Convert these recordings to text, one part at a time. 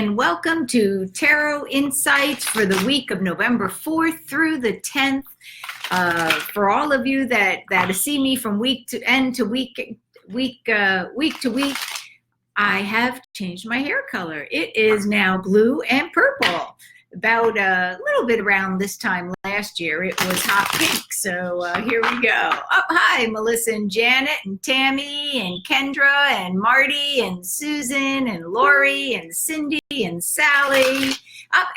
and welcome to Tarot Insights for the week of November 4th through the 10th. For all of you that see me from week to end to week to week, I have changed my hair color. It is now blue and purple. About a little bit around this time last year, it was hot pink. So here we go. Hi, Melissa and Janet and Tammy and Kendra and Marty and Susan and Lori and Cindy and Sally.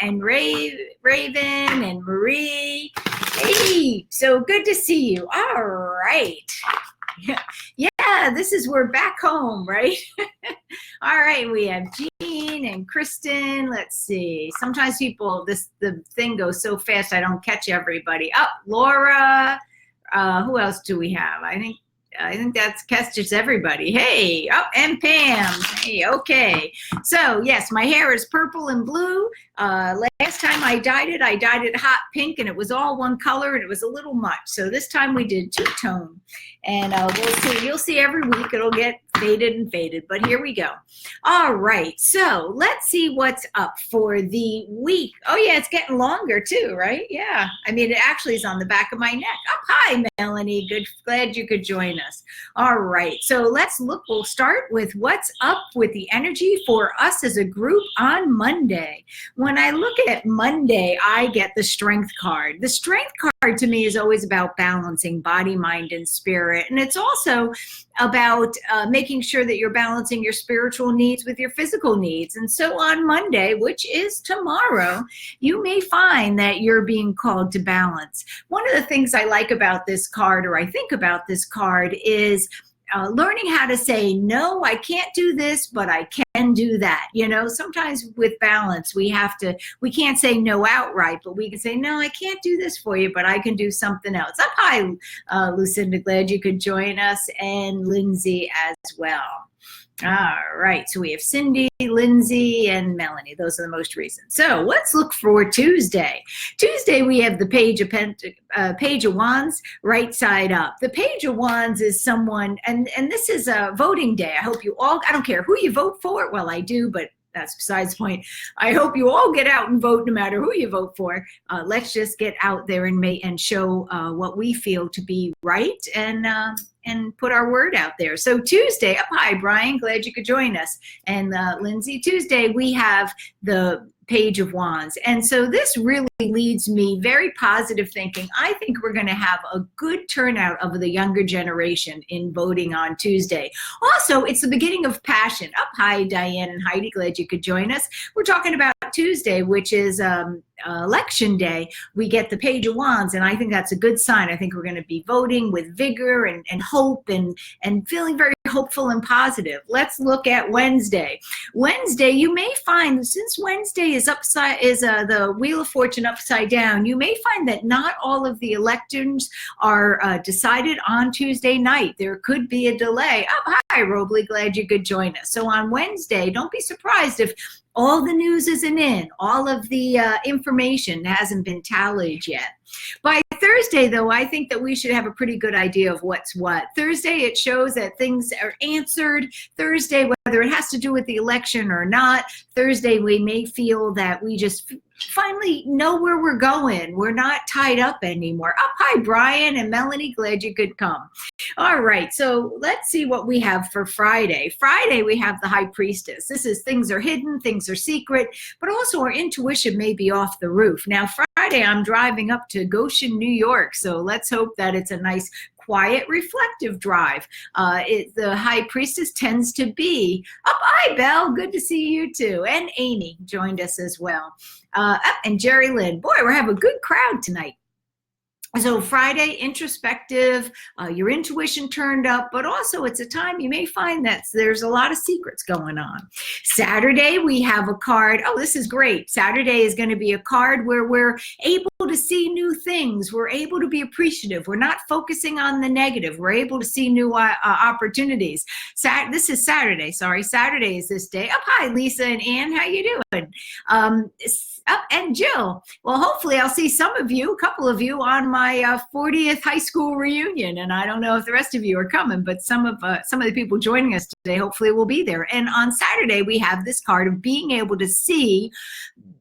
And Raven and Marie. Hey, so good to see you. All right. Yeah, we're back home, right? All right, we have Jean and Kristen. Let's see. Sometimes the thing goes so fast I don't catch everybody. Laura. Who else do we have? I think that's catches everybody. Hey, and Pam. Hey, okay. So yes, my hair is purple and blue. Last time I dyed it hot pink, and it was all one color, and it was a little much. So this time we did two-tone, and we'll see. You'll see every week it'll get faded, but here we go. All right, so let's see what's up for the week. Oh yeah, it's getting longer too, right? Yeah, I mean, it actually is on the back of my neck. Hi, Melanie. Good, glad you could join us. All right, so let's look. We'll start with what's up with the energy for us as a group on Monday. When I look at Monday, I get the Strength card. The Strength card to me is always about balancing body, mind, and spirit. And it's also about making sure that you're balancing your spiritual needs with your physical needs. And so on Monday, which is tomorrow, you may find that you're being called to balance. One of the things I like about this card, or I think about this card, is learning how to say, no, I can't do this, but I can do that. You know, sometimes with balance, we can't say no outright, but we can say, no, I can't do this for you, but I can do something else. Hi, Lucinda, glad you could join us, and Lindsay as well. All right, so we have Cindy, Lindsay, and Melanie. Those are the most recent. So let's look for Tuesday. Tuesday, we have the Page of Wands, right side up. The Page of Wands is someone, and this is a voting day. I hope you all, I don't care who you vote for. Well, I do, but that's besides the point. I hope you all get out and vote, no matter who you vote for. Let's just get out there and show what we feel to be right, and put our word out there. So Tuesday, hi, Brian, glad you could join us. And Lindsay, Tuesday, we have the Page of Wands. And so this really leads me very positive thinking. I think we're going to have a good turnout of the younger generation in voting on Tuesday. Also, it's the beginning of passion. Hi, Diane and Heidi, glad you could join us. We're talking about Tuesday, which is election day. We get the Page of Wands, and I think that's a good sign. I think we're going to be voting with vigor and hope and feeling very hopeful and positive. Let's look at Wednesday. Wednesday, you may find, since Wednesday is the Wheel of Fortune upside down, you may find that not all of the elections are decided on Tuesday night. There could be a delay. Hi, Robley, glad you could join us. So on Wednesday, don't be surprised if all the news isn't in, all of the information hasn't been tallied yet. By Thursday, though, I think that we should have a pretty good idea of what's what. Thursday, it shows that things are answered. Thursday, whether it has to do with the election or not, Thursday, we may feel that we just finally know where we're going. We're not tied up anymore. Hi, Brian and Melanie, glad you could come. All right, so let's see what we have for Friday. Friday, we have the High Priestess. This is things are hidden, things are secret, but also our intuition may be off the roof. Now, Friday, I'm driving up to Goshen, New York, so let's hope that it's a nice, quiet, reflective drive. The High Priestess tends to be. Hi, Belle. Good to see you too. And Amy joined us as well. And Jerry Lynn. Boy, we're having a good crowd tonight. So Friday, introspective, your intuition turned up, but also it's a time you may find that there's a lot of secrets going on. Saturday, we have a card. Oh, this is great. Saturday is going to be a card where we're able to see new things. We're able to be appreciative. We're not focusing on the negative. We're able to see new opportunities. This is Saturday. Sorry, Saturday is this day. Hi, Lisa and Ann. How you doing? Oh, and Jill, well, hopefully I'll see some of you, a couple of you, on my 40th high school reunion. And I don't know if the rest of you are coming, but some of the people joining us today hopefully will be there. And on Saturday, we have this card of being able to see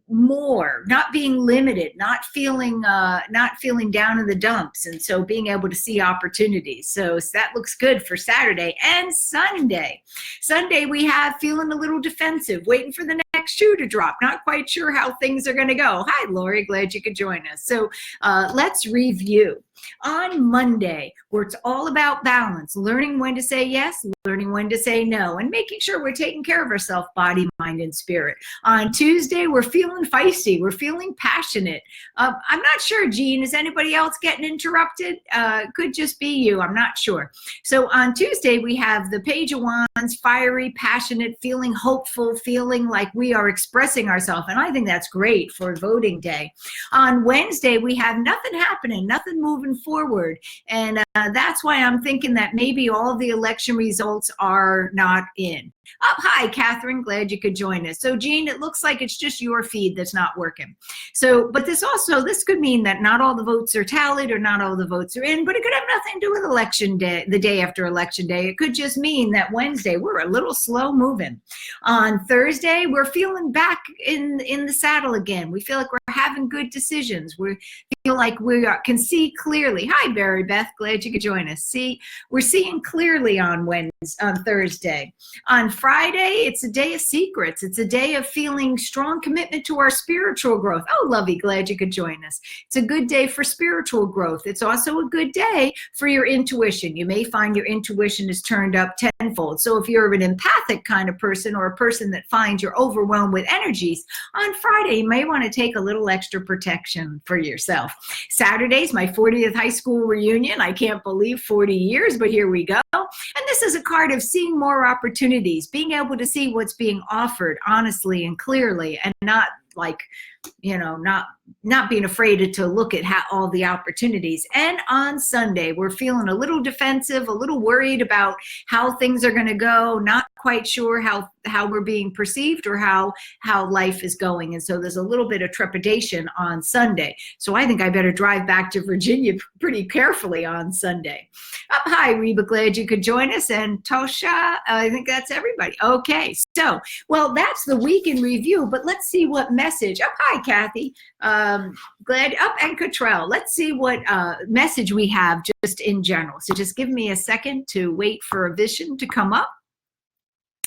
more, not being limited, not feeling down in the dumps, and so being able to see opportunities. So that looks good for Saturday. And Sunday we have feeling a little defensive, waiting for the next shoe to drop, not quite sure how things are going to go. Hi Lori, glad you could join us. So let's review. On Monday, where it's all about balance, learning when to say yes, learning when to say no, and making sure we're taking care of ourselves, body, mind, and spirit. On Tuesday, we're feeling feisty. We're feeling passionate. I'm not sure, Jean, is anybody else getting interrupted? Could just be you. I'm not sure. So on Tuesday, we have the Page of Wands, fiery, passionate, feeling hopeful, feeling like we are expressing ourselves. And I think that's great for voting day. On Wednesday, we have nothing happening, nothing moving forward. And that's why I'm thinking that maybe all the election results are not in. Hi, Catherine. Glad you could join us. So, Jean, it looks like it's just your feed that's not working. So, but this could mean that not all the votes are tallied or not all the votes are in, but it could have nothing to do with election day, the day after election day. It could just mean that Wednesday we're a little slow moving. On Thursday, we're feeling back in the saddle again. We feel like we're having good decisions. We feel like we can see clearly. Hi, Barry Beth. Glad you could join us. We're seeing clearly on Thursday. On Friday, it's a day of secrets. It's a day of feeling strong commitment to our spiritual growth. Oh, Lovey, glad you could join us. It's a good day for spiritual growth. It's also a good day for your intuition. You may find your intuition is turned up tenfold. So if you're an empathic kind of person or a person that finds you're overwhelmed with energies, on Friday, you may want to take a little extra protection for yourself. Saturday's my 40th high school reunion. I can't believe 40 years, but here we go. And this is a card of seeing more opportunities, being able to see what's being offered honestly and clearly, and not like, not being afraid to look at all the opportunities. And on Sunday, we're feeling a little defensive, a little worried about how things are going to go, not quite sure how we're being perceived or how life is going. And so there's a little bit of trepidation on Sunday. So I think I better drive back to Virginia pretty carefully on Sunday. Hi, Reba, glad you could join us. And Tosha, I think that's everybody. Okay, so, well, that's the week in review, but let's see what message. Hi, Kathy. Glad and Cottrell. Let's see what message we have just in general. So just give me a second to wait for a vision to come up.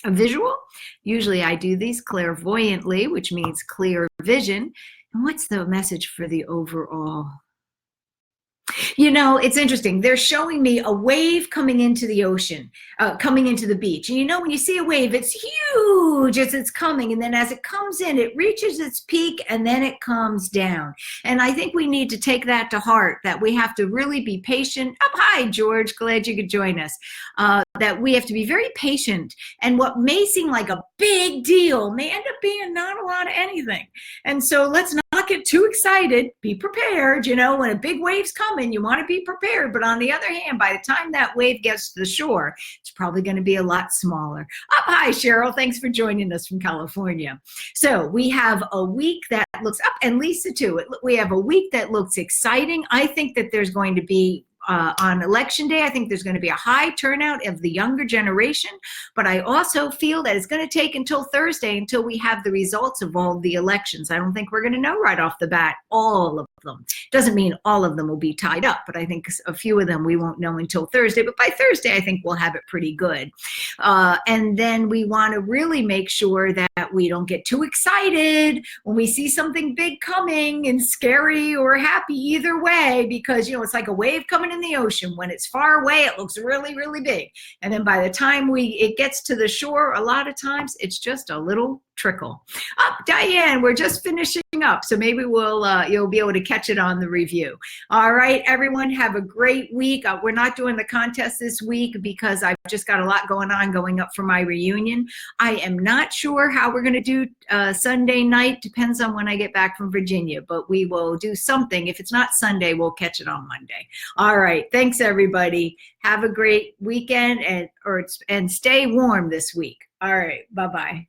A visual. Usually I do these clairvoyantly, which means clear vision. And what's the message for the overall? It's interesting. They're showing me a wave coming into the ocean, coming into the beach. And when you see a wave, it's huge as it's coming. And then as it comes in, it reaches its peak and then it comes down. And I think we need to take that to heart, that we have to really be patient. Hi, George. Glad you could join us. That we have to be very patient. And what may seem like a big deal may end up being not a lot of anything. And so let's not get too excited. Be prepared. When a big wave's coming, you want to be prepared. But on the other hand, by the time that wave gets to the shore, it's probably going to be a lot smaller. Hi, Cheryl. Thanks for joining us from California. So we have a week that looks up, and Lisa too. We have a week that looks exciting. I think that there's going to be on election day, I think there's going to be a high turnout of the younger generation, but I also feel that it's going to take until Thursday until we have the results of all the elections. I don't think we're going to know right off the bat all of them. Doesn't mean all of them will be tied up, but I think a few of them we won't know until Thursday. But by Thursday, I think we'll have it pretty good. And then we want to really make sure that we don't get too excited when we see something big coming, and scary or happy either way, because it's like a wave coming in the ocean. When it's far away, it looks really, really big. And then by the time it gets to the shore, a lot of times it's just a little trickle. Diane, we're just finishing up, so maybe you'll be able to catch it on the review. All right, everyone, have a great week. We're not doing the contest this week because I've just got a lot going on going up for my reunion. I am not sure how we're going to do Sunday night. Depends on when I get back from Virginia, but we will do something. If it's not Sunday, we'll catch it on Monday. All right, thanks everybody. Have a great weekend and stay warm this week. All right, bye-bye.